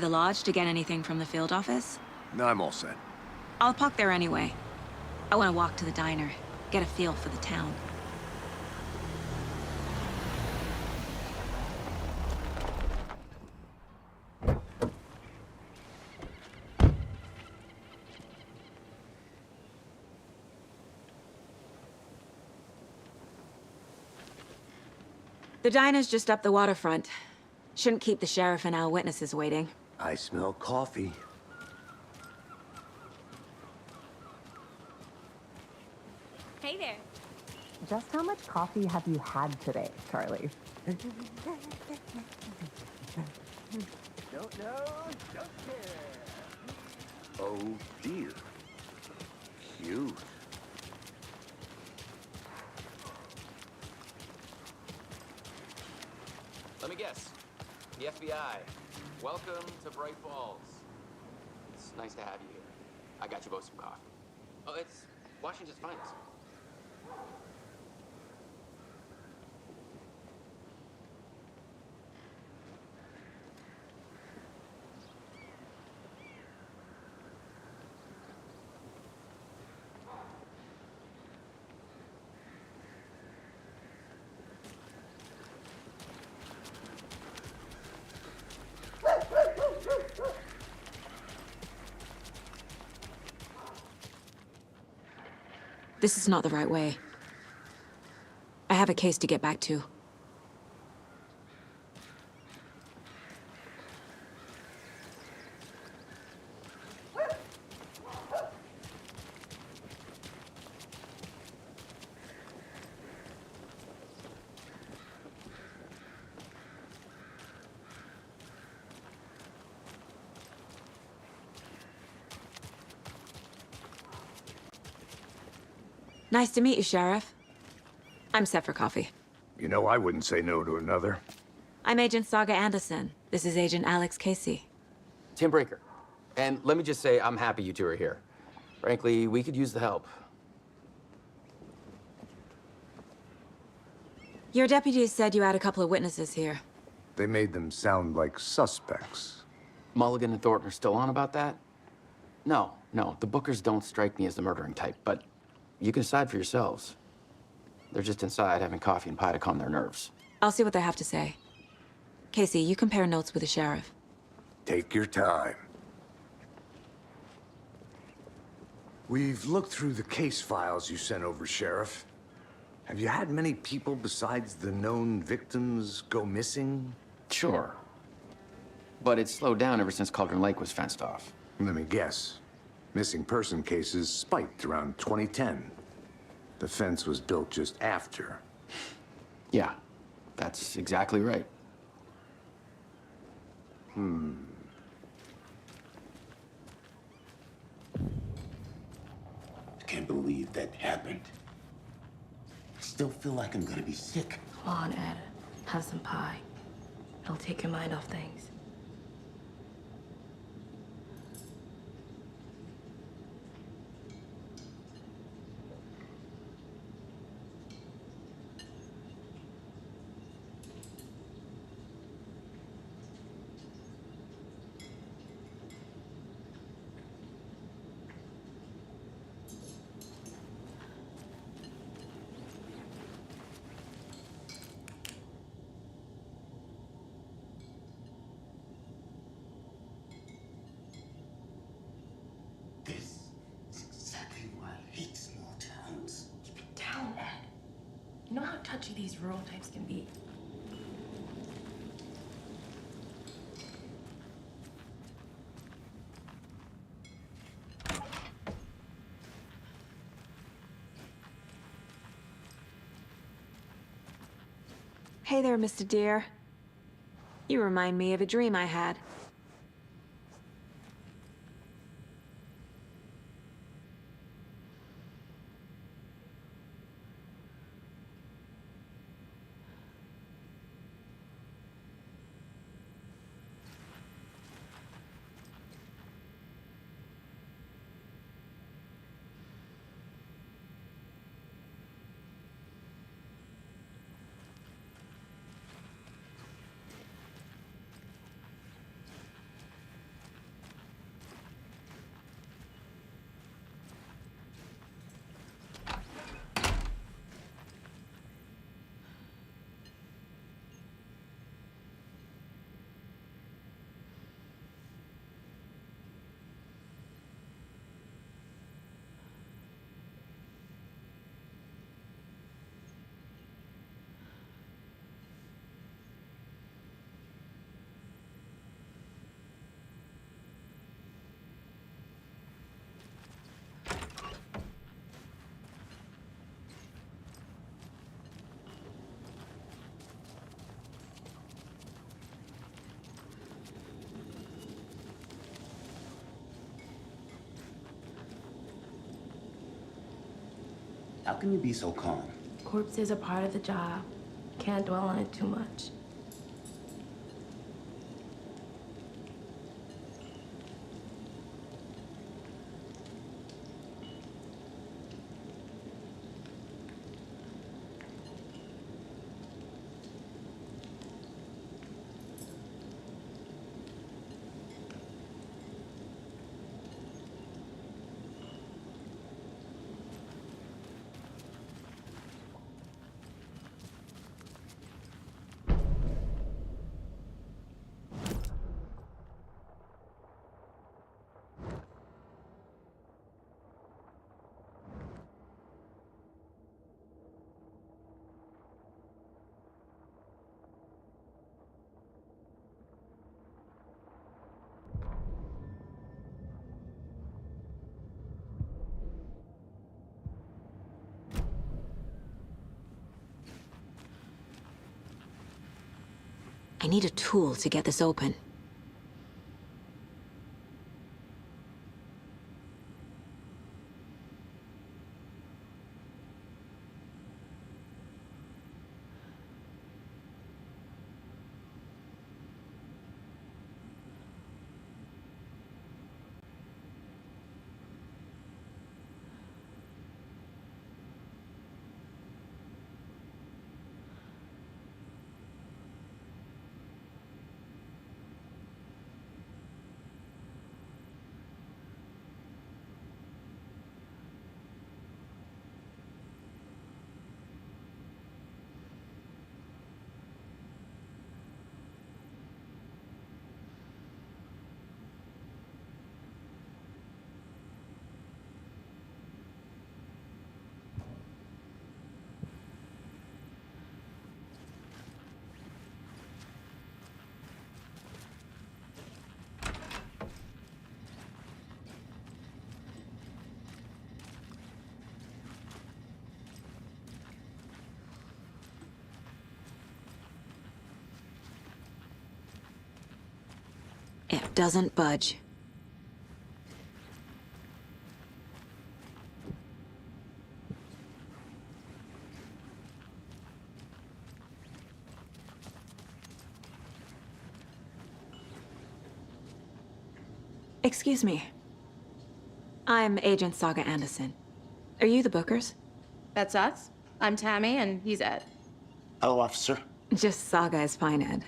the lodge to get anything from the field office? No, I'm all set. I'll park there anyway. I want to walk to the diner, get a feel for the town. The diner's just up the waterfront. Shouldn't keep the sheriff and our witnesses waiting. I smell coffee. Hey there. Just how much coffee have you had today, Charlie? Don't know, don't care. Oh dear. Cute. Let me guess. The FBI. Welcome to Bright Falls. It's nice to have you here. I got you both some coffee. Oh, it's Washington's finest. This is not the right way. I have a case to get back to. Nice to meet you, Sheriff. I'm set for coffee. You know, I wouldn't say no to another. I'm Agent Saga Anderson. This is Agent Alex Casey. Tim Breaker. And let me just say, I'm happy you two are here. Frankly, we could use the help. Your deputies said you had a couple of witnesses here. They made them sound like suspects. Mulligan and Thornton are still on about that? No, the Bookers don't strike me as the murdering type, but you can decide for yourselves. They're just inside having coffee and pie to calm their nerves. I'll see what they have to say. Casey, you compare notes with the sheriff. Take your time. We've looked through the case files you sent over, Sheriff. Have you had many people besides the known victims go missing? Sure. But it's slowed down ever since Cauldron Lake was fenced off. Let me guess. Missing person cases spiked around 2010. The fence was built just after. Yeah, that's exactly right. I can't believe that happened. I still feel like I'm gonna be sick. Come on, Ed. Have some pie. It'll take your mind off things. This is exactly why I hate small towns. Keep it down, Ed. You know how touchy these rural types can be. Hey there, Mr. Deere. You remind me of a dream I had. How can you be so calm? Corpses are part of the job. Can't dwell on it too much. I need a tool to get this open. It doesn't budge. Excuse me. I'm Agent Saga Anderson. Are you the Bookers? That's us. I'm Tammy, and he's Ed. Hello, officer. Just Saga is fine, Ed.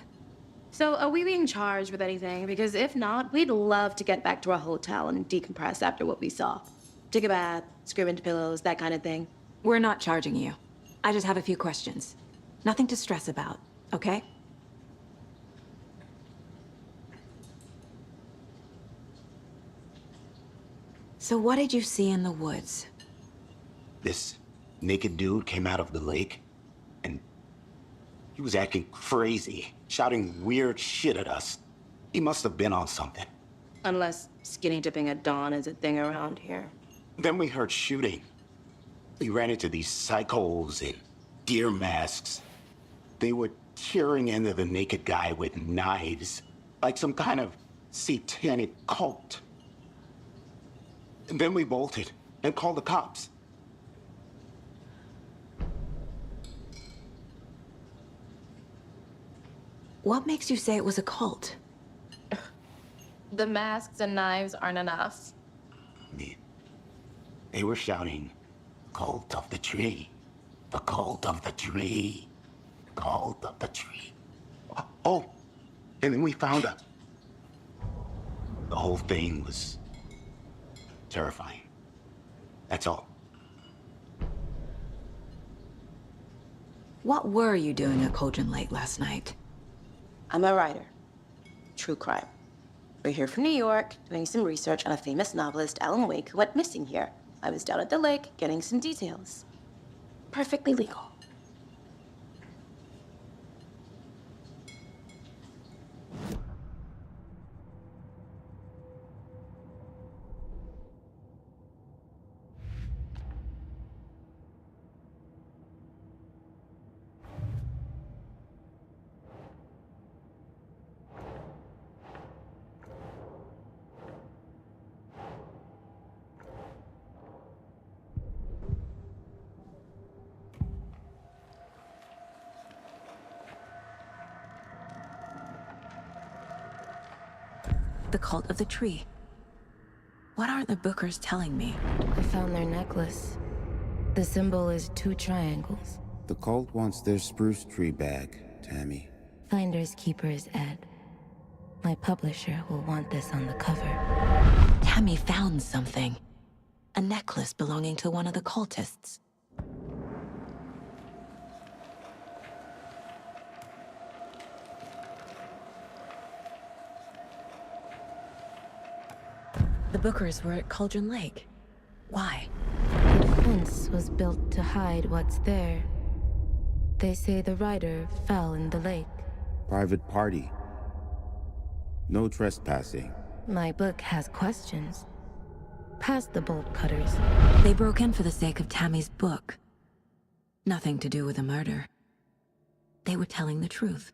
So, are we being charged with anything? Because if not, we'd love to get back to our hotel and decompress after what we saw. Take a bath, scream into pillows, that kind of thing. We're not charging you. I just have a few questions. Nothing to stress about, okay? So what did you see in the woods? This naked dude came out of the lake, and he was acting crazy, shouting weird shit at us. He must have been on something. Unless skinny dipping at dawn is a thing around here. Then we heard shooting. We ran into these psychos in deer masks. They were tearing into the naked guy with knives, like some kind of satanic cult. And then we bolted and called the cops. What makes you say it was a cult? The masks and knives aren't enough. They were shouting, "Cult of the tree, the cult of the tree, cult of the tree." Oh, and then we found her. The whole thing was terrifying. That's all. What were you doing at Cauldron Lake last night? I'm a writer. True crime. We're here from New York, doing some research on a famous novelist, Alan Wake, who went missing here. I was down at the lake, getting some details. Perfectly legal. The cult of the tree. What aren't the Bookers telling me? I found their necklace. The symbol is 2 triangles. The cult wants their spruce tree back, Tammy. Finders keepers, Ed. My publisher will want this on the cover. Tammy found something. A necklace belonging to one of the cultists. The Bookers were at Cauldron Lake. Why? The fence was built to hide what's there. They say the rider fell in the lake. Private party. No trespassing. My book has questions. Past the bolt cutters. They broke in for the sake of Tammy's book. Nothing to do with a murder. They were telling the truth.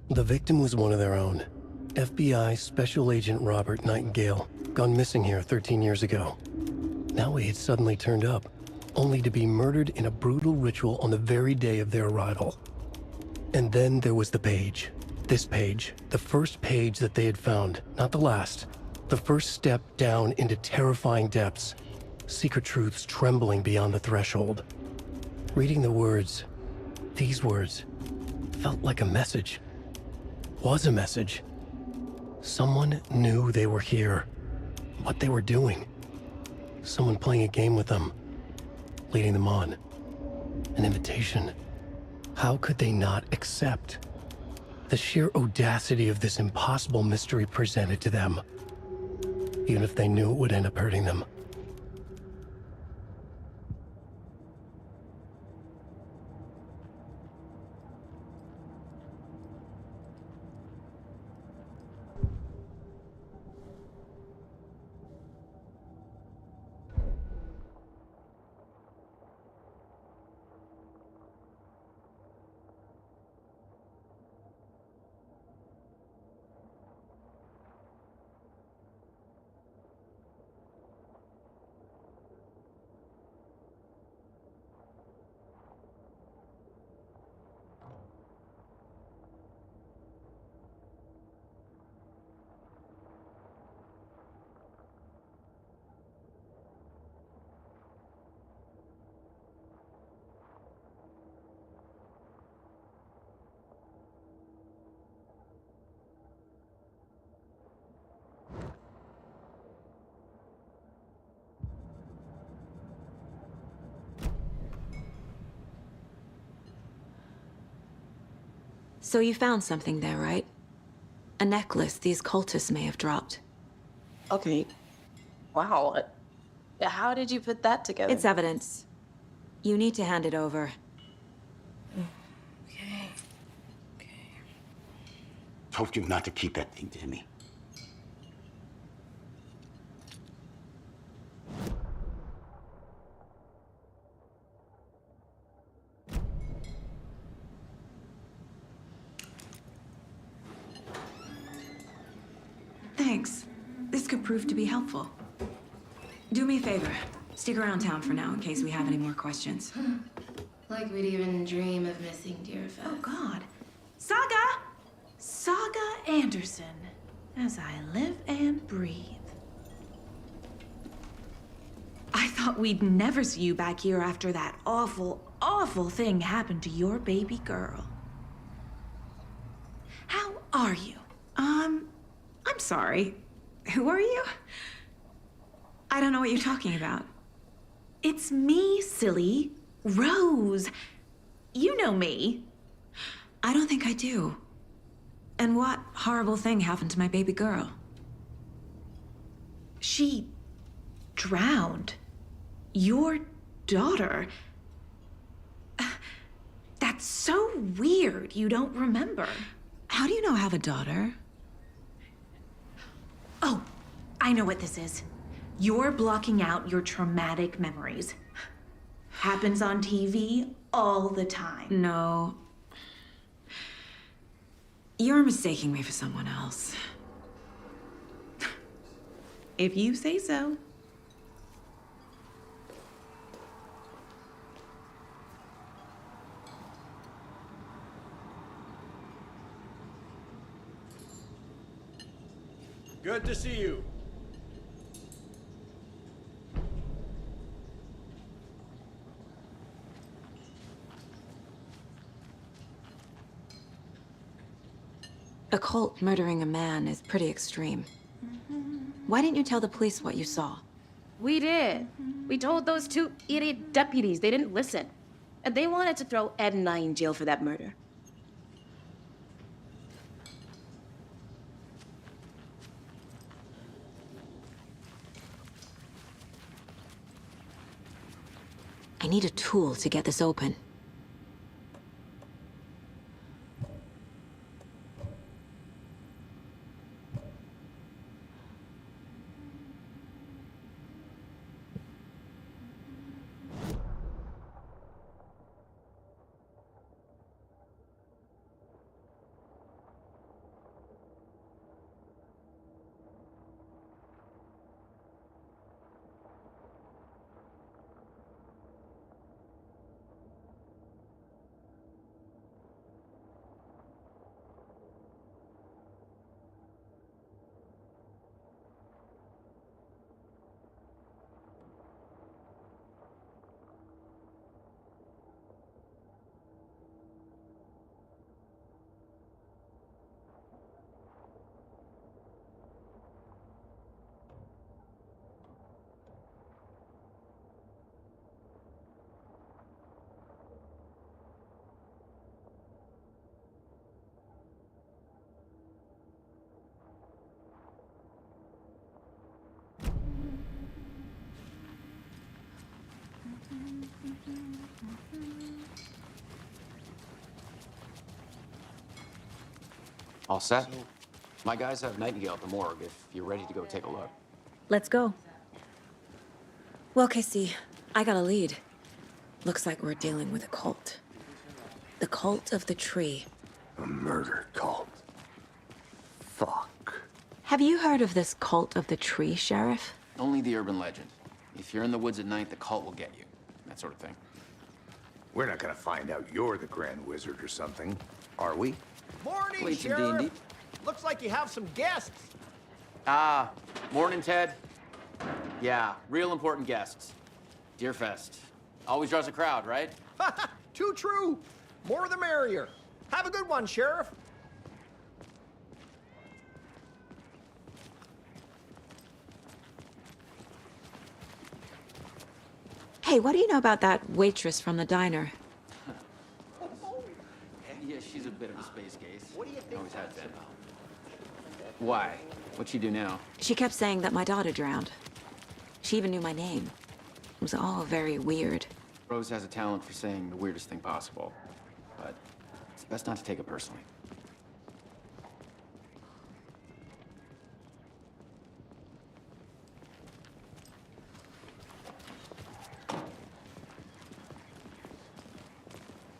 The victim was one of their own. FBI Special Agent Robert Nightingale, gone missing here 13 years ago. Now he had suddenly turned up, only to be murdered in a brutal ritual on the very day of their arrival. And then there was the page. This page, the first page that they had found, not the last. The first step down into terrifying depths. Secret truths trembling beyond the threshold. Reading the words, these words, felt like a message. Was a message. Someone knew they were here, what they were doing. Someone playing a game with them, leading them on. An invitation. How could they not accept? The sheer audacity of this impossible mystery presented to them, even if they knew it would end up hurting them. So you found something there, right? A necklace these cultists may have dropped. Okay. Wow. How did you put that together? It's evidence. You need to hand it over. Okay. Told you not to keep that thing, Tammy. Thanks. This could prove to be helpful. Do me a favor. Stick around town for now in case we have any more questions. Like we'd even dream of missing Deerfest. Oh, God. Saga! Saga Anderson. As I live and breathe. I thought we'd never see you back here after that awful, awful thing happened to your baby girl. How are you? I'm sorry. Who are you? I don't know what you're talking about. It's me, silly. Rose. You know me. I don't think I do. And what horrible thing happened to my baby girl? She drowned. Your daughter. That's so weird you don't remember. How do you know I have a daughter? Oh, I know what this is. You're blocking out your traumatic memories. Happens on TV all the time. No. You're mistaking me for someone else. If you say so. Good to see you. A cult murdering a man is pretty extreme. Why didn't you tell the police what you saw? We did. We told those two idiot deputies. They didn't listen. And they wanted to throw Ed and I in jail for that murder. I need a tool to get this open. All set? My guys have Nightingale at the morgue if you're ready to go take a look. Let's go. Well, Casey, I got a lead. Looks like we're dealing with a cult. The cult of the tree. A murder cult. Fuck. Have you heard of this cult of the tree, Sheriff? Only the urban legend. If you're in the woods at night, the cult will get you. That sort of thing. We're not gonna find out you're the Grand Wizard or something, are we? Morning, Played some Sheriff. D&D. Looks like you have some guests. Ah, morning, Ted. Yeah, real important guests. Deerfest. Always draws a crowd, right? Too true. More the merrier. Have a good one, Sheriff. Hey, what do you know about that waitress from the diner? Yeah, she's a bit of a space case. What do you think Always has that's been. about? Why? What'd she do now? She kept saying that my daughter drowned. She even knew my name. It was all very weird. Rose has a talent for saying the weirdest thing possible. But it's best not to take it personally.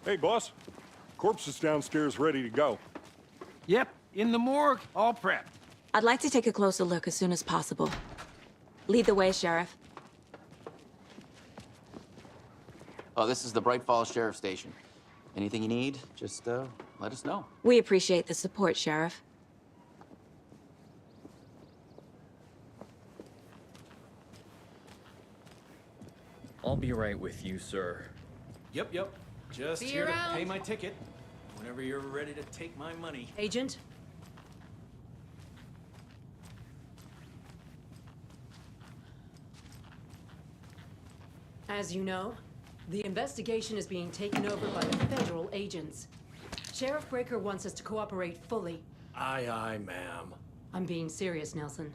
Hey, boss. Corpse is downstairs ready to go. Yep, in the morgue, all prepped. I'd like to take a closer look as soon as possible. Lead the way, Sheriff. Oh, this is the Bright Falls Sheriff Station. Anything you need, just let us know. We appreciate the support, Sheriff. I'll be right with you, sir. Yep. Just See you here to around. pay my ticket. Whenever you're ready to take my money. Agent? As you know, the investigation is being taken over by the federal agents. Sheriff Breaker wants us to cooperate fully. Aye, ma'am. I'm being serious, Nelson.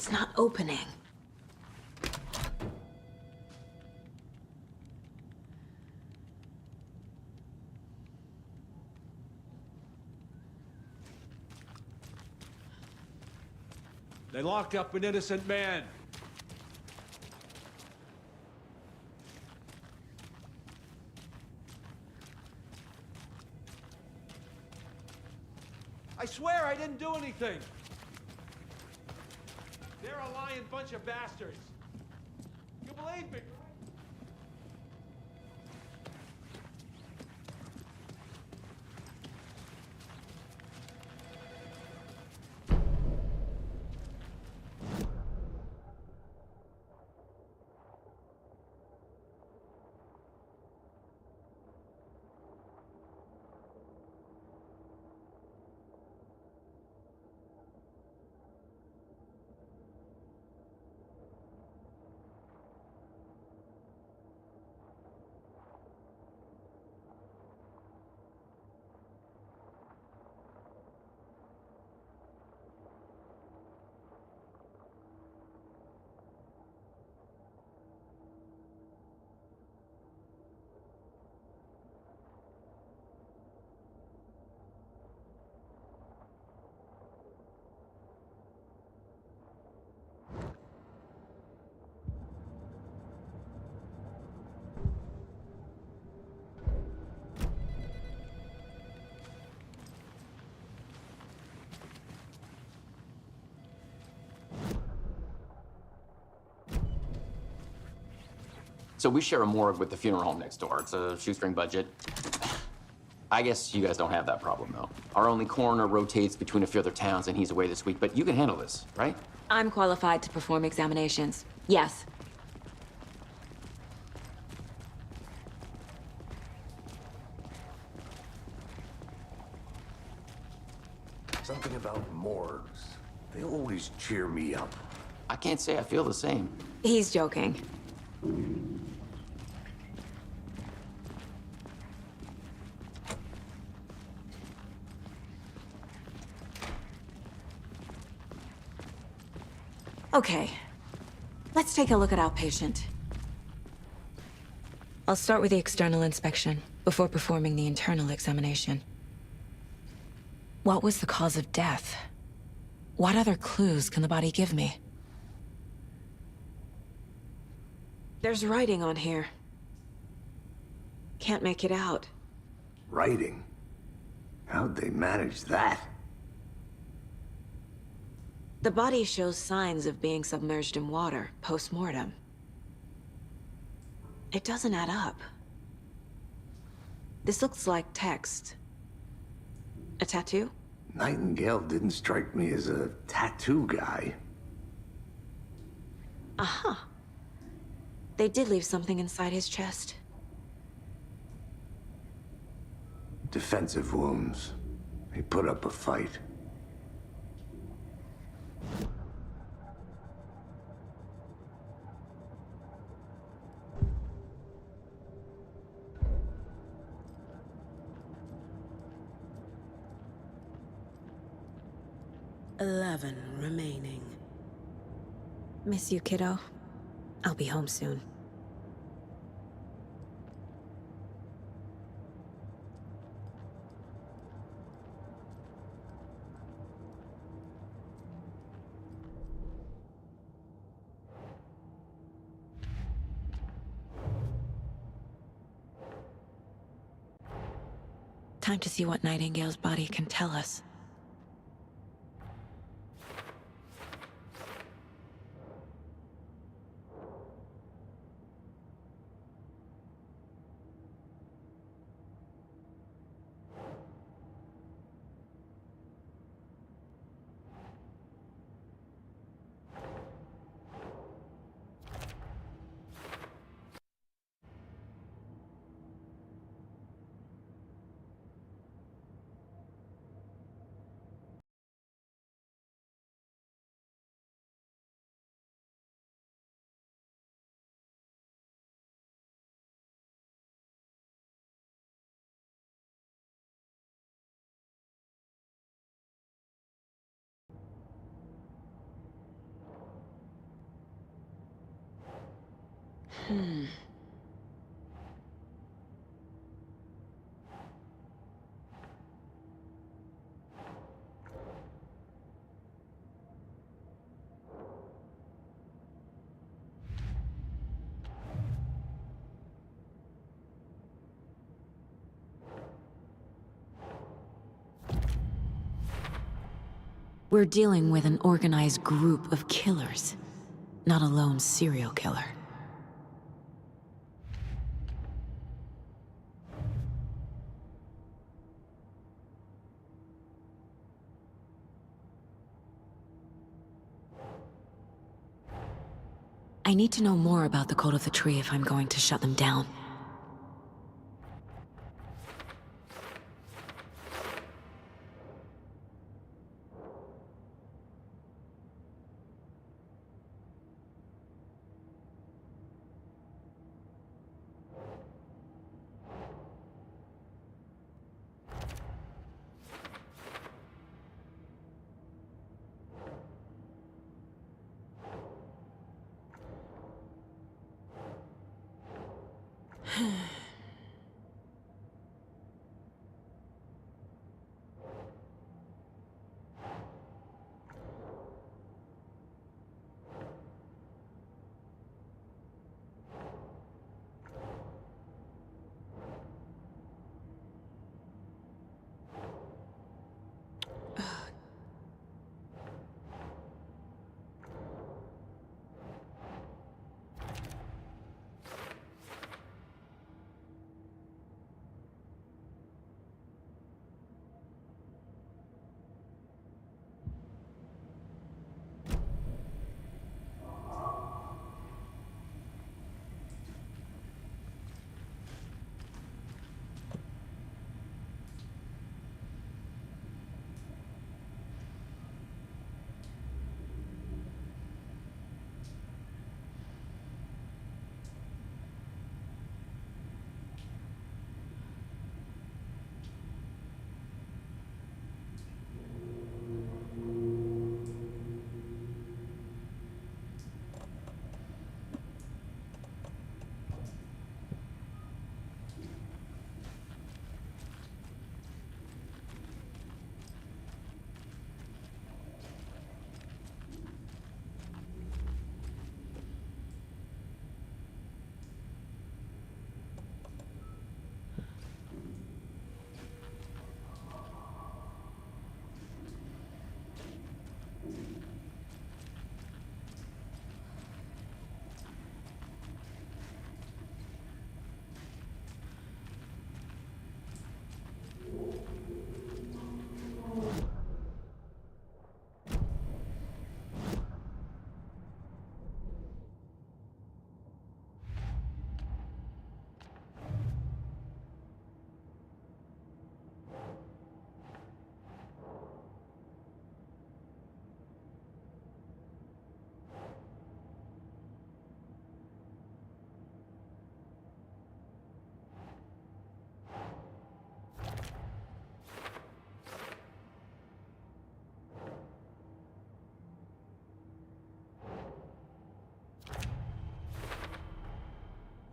It's not opening. They locked up an innocent man. I swear I didn't do anything. They're a lying bunch of bastards. You believe me? So we share a morgue with the funeral home next door. It's a shoestring budget. I guess you guys don't have that problem, though. Our only coroner rotates between a few other towns, and he's away this week, but you can handle this, right? I'm qualified to perform examinations. Yes. Something about morgues. They always cheer me up. I can't say I feel the same. He's joking. Okay, let's take a look at outpatient. I'll start with the external inspection before performing the internal examination. What was the cause of death? What other clues can the body give me? There's writing on here. Can't make it out. Writing? How'd they manage that? The body shows signs of being submerged in water post-mortem. It doesn't add up. This looks like text. A tattoo? Nightingale didn't strike me as a tattoo guy. Uh-huh. They did leave something inside his chest. Defensive wounds. He put up a fight. "11 remaining. Miss you, kiddo. I'll be home soon. Time to see what Nightingale's body can tell us. We're dealing with an organized group of killers, not a lone serial killer. I need to know more about the Code of the Tree if I'm going to shut them down.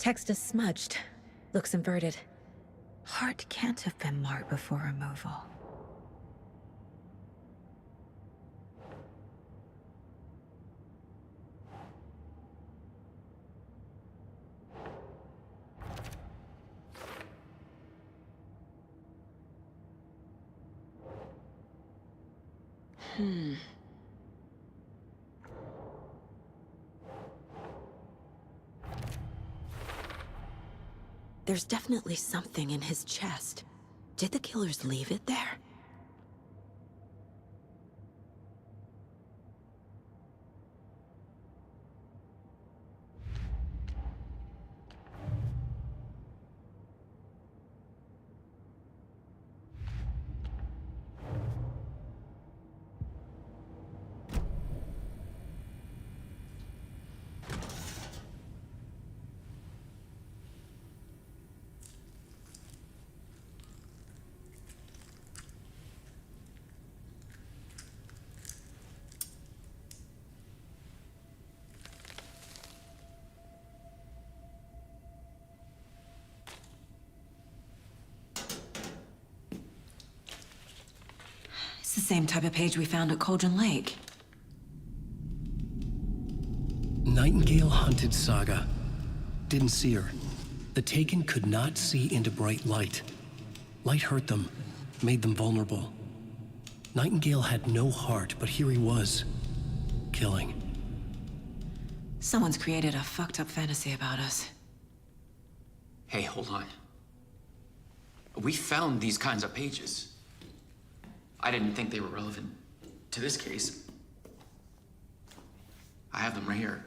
Text is smudged. Looks inverted. Heart can't have been marked before removal. There's definitely something in his chest. Did the killers leave it there? the same type of page we found at Cauldron Lake. Nightingale hunted Saga. Didn't see her. The Taken could not see into bright light. Light hurt them, made them vulnerable. Nightingale had no heart, but here he was, killing. Someone's created a fucked up fantasy about us. Hey, hold on. We found these kinds of pages. I didn't think they were relevant to this case. I have them right here.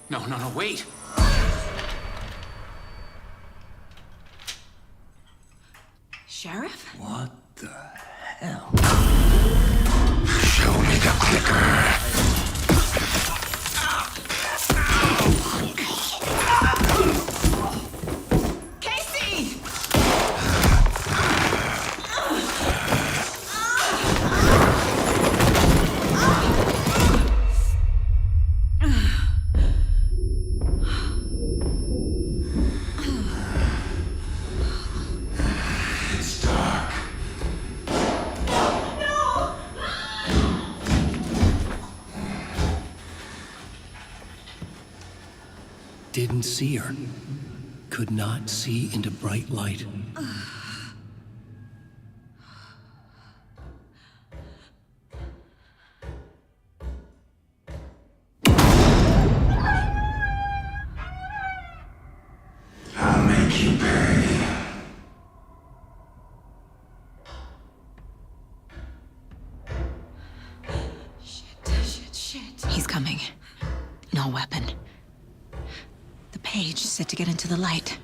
No, wait! Sheriff? What the hell? Show me the clicker. Casey! It's dark. Didn't see her. Could not see into bright light. I'll make you pay. Shit. He's coming. No weapon. The page set to get into the light.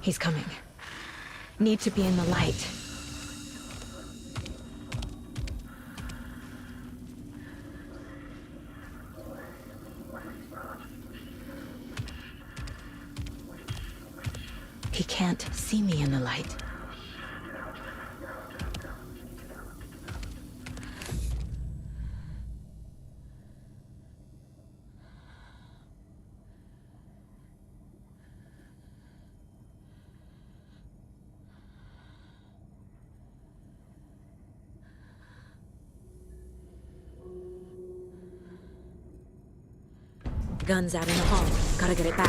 He's coming. Need to be in the light. He can't see me in the light. Guns out in the hall. Gotta get it back.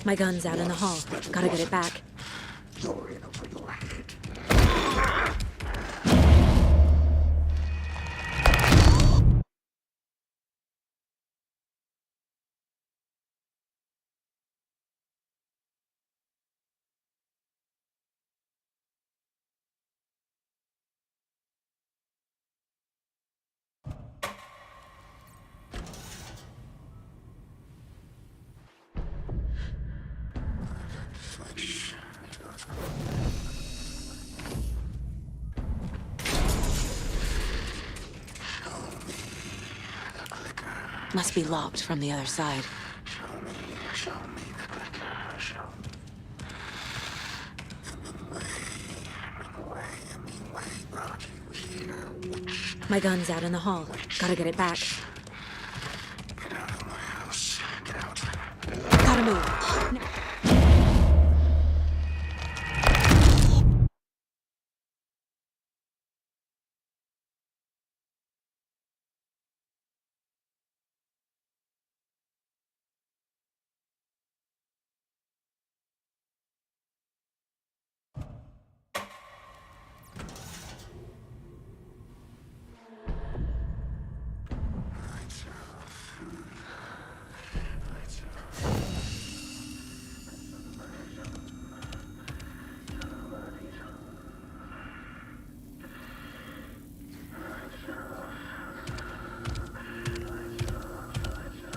My gun's out in the hall. Gotta get it back. Must be locked from the other side. My gun's out in the hall. Gotta get it back. Gotta move.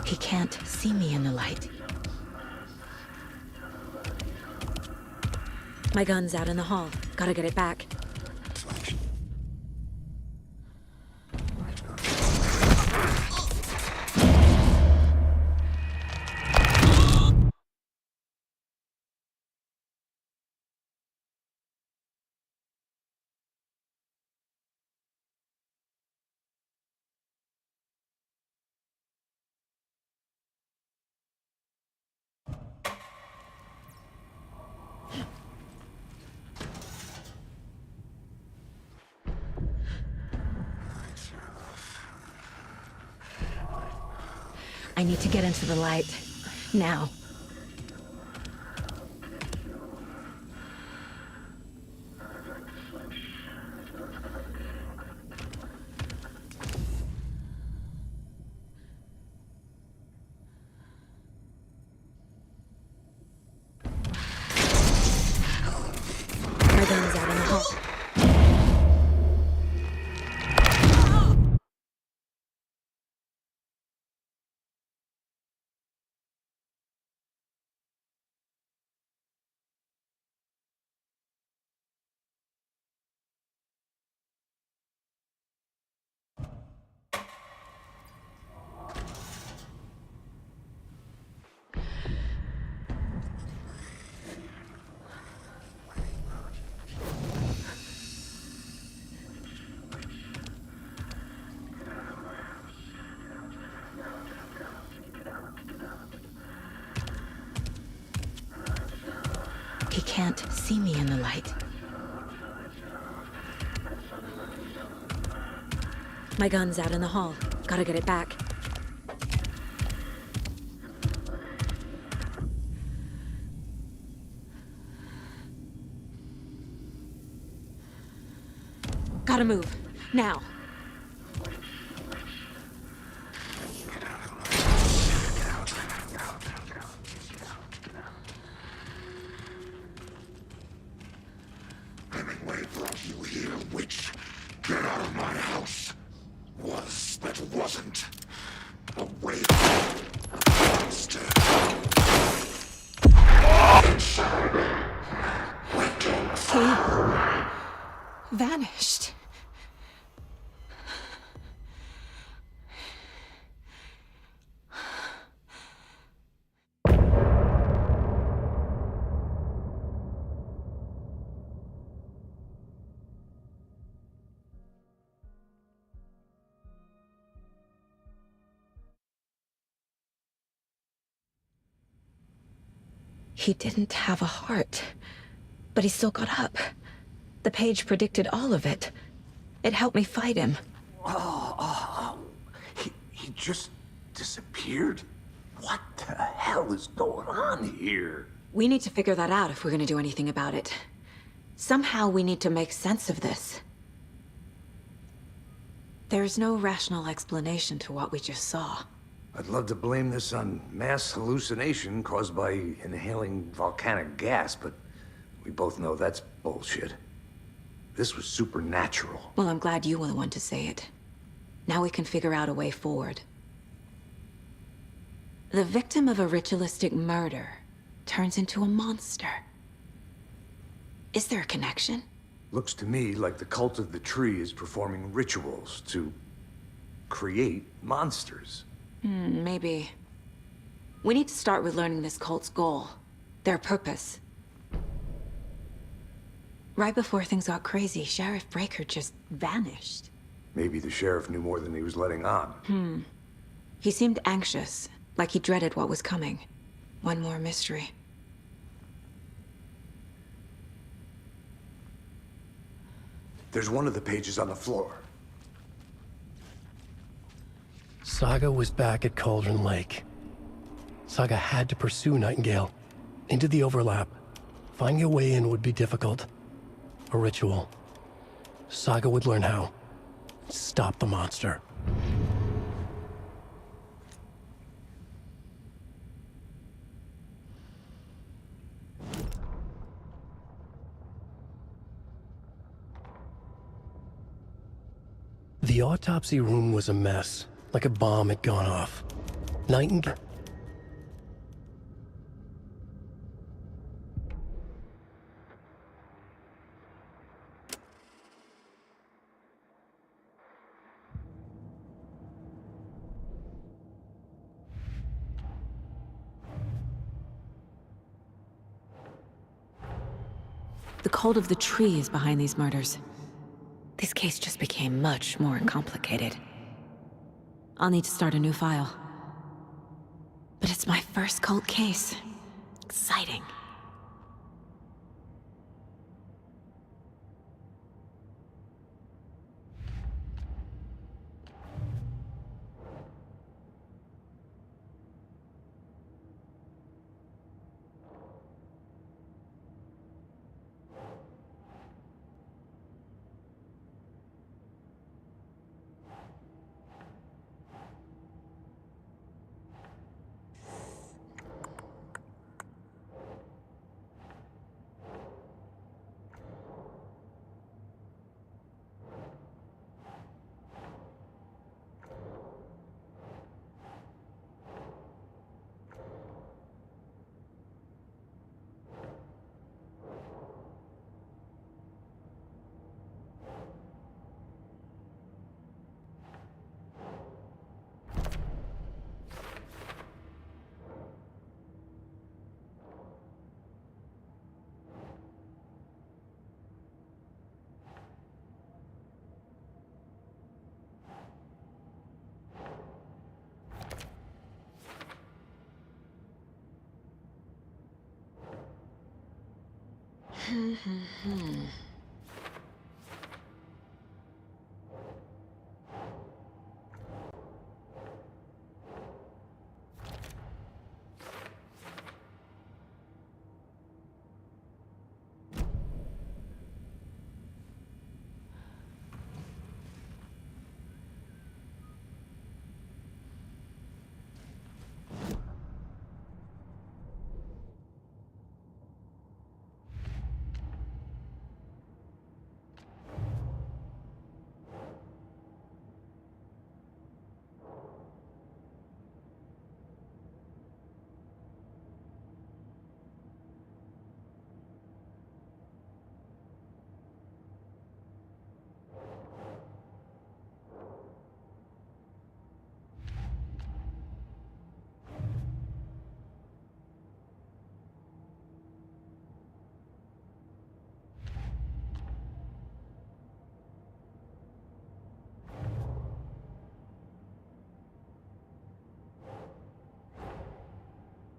He can't see me in the light. My gun's out in the hall. Gotta get it back. I need to get into the light. Now. My gun's out in the hall. He can't see me in the light. My gun's out in the hall. Gotta get it back. Gotta move. Now. Hemingway brought you here, witch. Get out of my house. Was but wasn't. A wave. A monster. He vanished. He didn't have a heart, but he still got up. The page predicted all of it. It helped me fight him. He just disappeared? What the hell is going on here? We need to figure that out if we're gonna do anything about it. Somehow we need to make sense of this. There's no rational explanation to what we just saw. I'd love to blame this on mass hallucination caused by inhaling volcanic gas, but we both know that's bullshit. This was supernatural. Well, I'm glad you were the one to say it. Now we can figure out a way forward. The victim of a ritualistic murder turns into a monster. Is there a connection? Looks to me like the cult of the tree is performing rituals to create monsters. Maybe. We need to start with learning this cult's goal. Their purpose. Right before things got crazy, Sheriff Breaker just vanished. Maybe the sheriff knew more than he was letting on. He seemed anxious, like he dreaded what was coming. One more mystery. There's one of the pages on the floor. Saga was back at Cauldron Lake. Saga had to pursue Nightingale. Into the overlap. Finding a way in would be difficult. A ritual. Saga would learn how. Stop the monster. The autopsy room was a mess, like a bomb had gone off. Nightingale... The cult of the tree is behind these murders. This case just became much more complicated. I'll need to start a new file. But it's my first cult case. Exciting.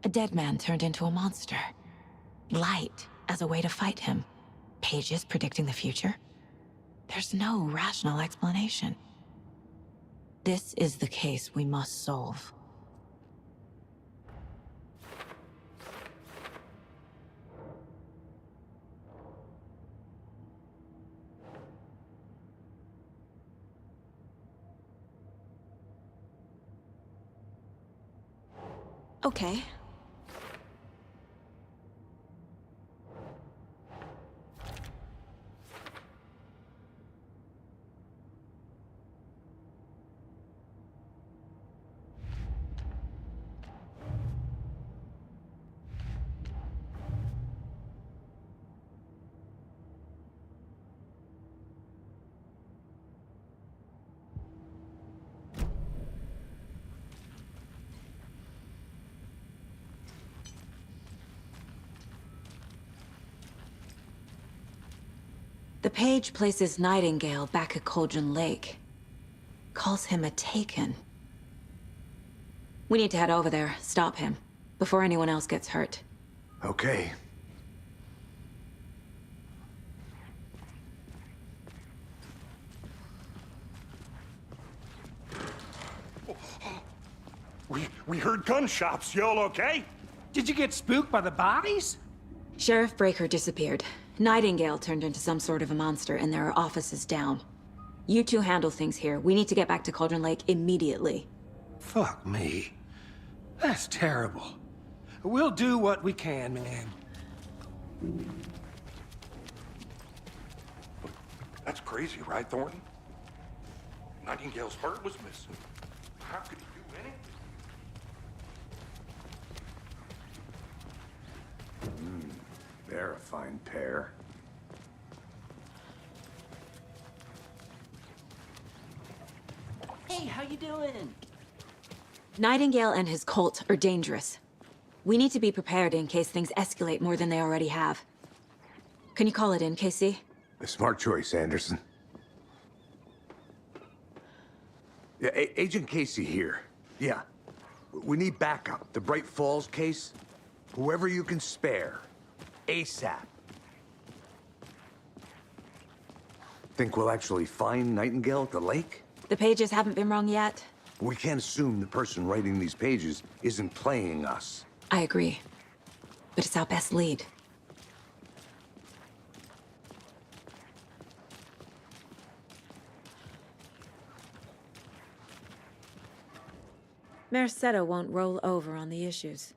A dead man turned into a monster. Light as a way to fight him. Pages predicting the future? There's no rational explanation. This is the case we must solve. Okay. page places Nightingale back at Cauldron Lake. Calls him a Taken. We need to head over there, stop him, before anyone else gets hurt. Okay. We heard gunshots. Y'all okay? Did you get spooked by the bodies? Sheriff Breaker disappeared. Nightingale turned into some sort of a monster, and there are offices down. You two handle things here. We need to get back to Cauldron Lake immediately. Fuck me. That's terrible. We'll do what we can, man. That's crazy, right, Thornton? Nightingale's heart was missing. How could he do anything? They're a fine pair. Hey, how you doing? Nightingale and his cult are dangerous. We need to be prepared in case things escalate more than they already have. Can you call it in, Casey? A smart choice, Anderson. Yeah, Agent Casey here. Yeah. We need backup. The Bright Falls case. Whoever you can spare. ASAP. Think we'll actually find Nightingale at the lake? The pages haven't been wrong yet. We can't assume the person writing these pages isn't playing us. I agree. But it's our best lead. Mercado won't roll over on the issues.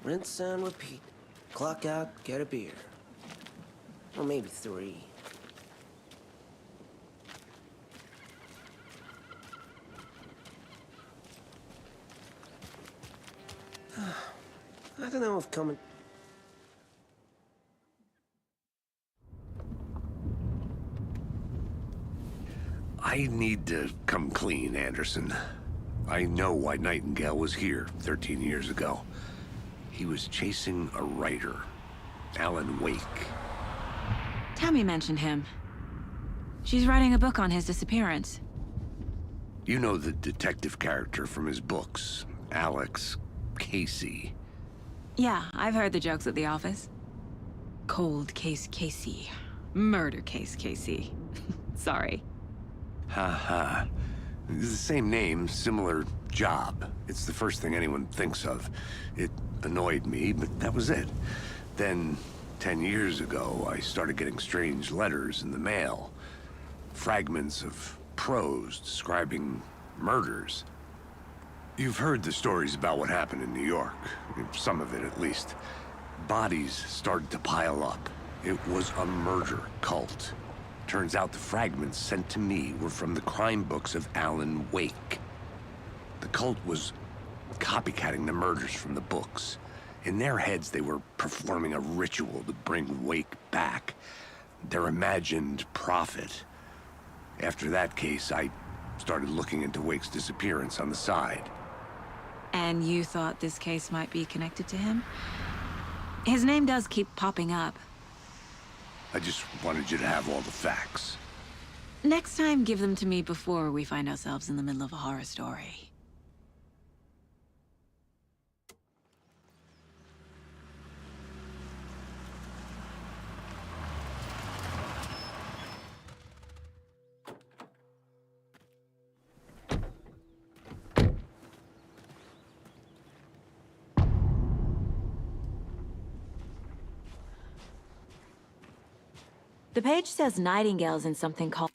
Rinse and repeat. Clock out, get a beer. Or maybe 3. I don't know if coming... I need to come clean, Anderson. I know why Nightingale was here 13 years ago. He was chasing a writer, Alan Wake. Tammy mentioned him. She's writing a book on his disappearance. You know the detective character from his books, Alex Casey. Yeah, I've heard the jokes at the office. Cold case Casey. Murder case Casey. Sorry. Ha ha. It's the same name, similar job. It's the first thing anyone thinks of. It annoyed me, but that was it. Then, 10 years ago, I started getting strange letters in the mail. Fragments of prose describing murders. You've heard the stories about what happened in New York. Some of it, at least. Bodies started to pile up. It was a murder cult. Turns out the fragments sent to me were from the crime books of Alan Wake. The cult was copycatting the murders from the books. In their heads, they were performing a ritual to bring Wake back. Their imagined prophet. After that case, I started looking into Wake's disappearance on the side. And you thought this case might be connected to him? His name does keep popping up. I just wanted you to have all the facts. Next time, give them to me before we find ourselves in the middle of a horror story. The page says Nightingale's in something called